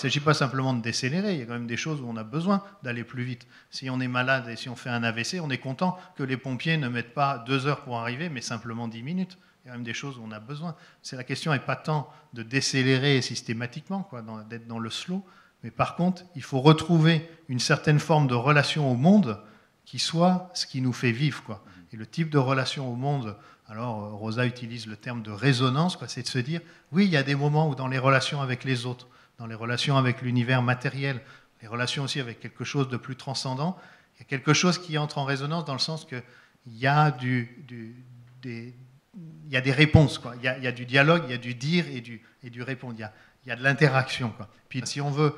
s'agit pas simplement de décélérer, il y a quand même des choses où on a besoin d'aller plus vite. Si on est malade et si on fait un AVC, on est content que les pompiers ne mettent pas 2 heures pour arriver, mais simplement 10 minutes. Il y a même des choses où on a besoin. La question n'est pas tant de décélérer systématiquement, d'être dans le slow, mais par contre, il faut retrouver une certaine forme de relation au monde qui soit ce qui nous fait vivre, quoi. Et le type de relation au monde, alors Rosa utilise le terme de résonance, quoi, c'est de se dire, oui, il y a des moments où dans les relations avec les autres, dans les relations avec l'univers matériel, les relations aussi avec quelque chose de plus transcendant, il y a quelque chose qui entre en résonance dans le sens qu'il y a il y a des réponses, quoi. Il y a du dialogue, il y a du dire et du répondre. Il y a de l'interaction, quoi. Puis si on veut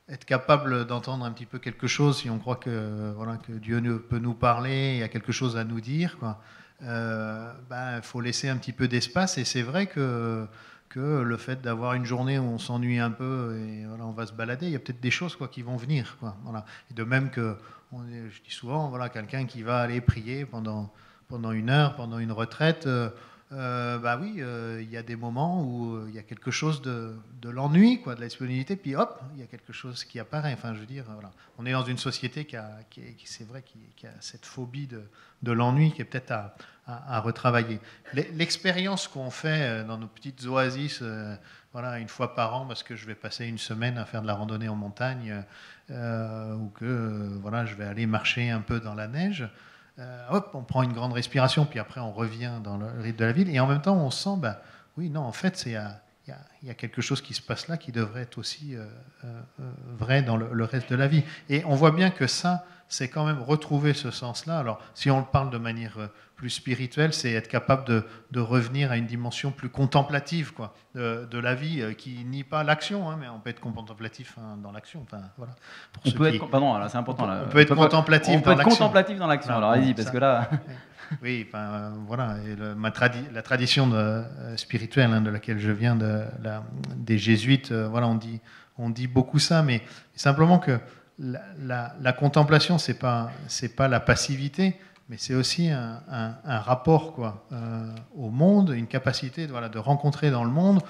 être capable d'entendre un petit peu quelque chose, si on croit que, voilà, que Dieu peut nous parler, il y a quelque chose à nous dire, quoi, faut laisser un petit peu d'espace. Et c'est vrai que le fait d'avoir une journée où on s'ennuie un peu et voilà, on va se balader, il y a peut-être des choses, quoi, qui vont venir, quoi, voilà. Et de même que, je dis souvent, voilà, quelqu'un qui va aller prier pendant 1 heure, pendant une retraite, oui, il y a des moments où il y a quelque chose de l'ennui, quoi, de la disponibilité, puis hop, il y a quelque chose qui apparaît. Enfin, je veux dire, voilà. On est dans une société c'est vrai, qui a cette phobie de l'ennui qui est peut-être à retravailler. L'expérience qu'on fait dans nos petites oasis, voilà, 1 fois par an, parce que je vais passer une semaine à faire de la randonnée en montagne, ou que voilà, je vais aller marcher un peu dans la neige. Hop, on prend une grande respiration, puis après on revient dans le rythme de la ville, et en même temps on sent, oui, non, en fait, il y a quelque chose qui se passe là qui devrait être aussi vrai dans le reste de la vie. Et on voit bien que ça, c'est quand même retrouver ce sens-là. Alors, si on le parle de manière plus spirituelle, c'est être capable de revenir à une dimension plus contemplative, quoi, de la vie, qui nie pas l'action, hein, mais on peut être contemplatif, hein, dans l'action. Enfin, voilà. On peut être, pardon, là, c'est important. Là. On peut être contemplatif dans l'action. On peut être contemplatif dans l'action. Alors, allez-y, parce que là. Oui, voilà. Et la tradition spirituelle, hein, de laquelle je viens, des jésuites, voilà, on dit beaucoup ça, mais simplement que la contemplation, c'est pas la passivité, mais c'est aussi un rapport, quoi, au monde, une capacité de rencontrer dans le monde,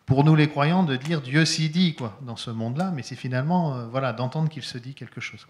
pour nous les croyants, de dire Dieu s'y dit, quoi, dans ce monde-là, mais c'est finalement voilà, d'entendre qu'il se dit quelque chose, quoi.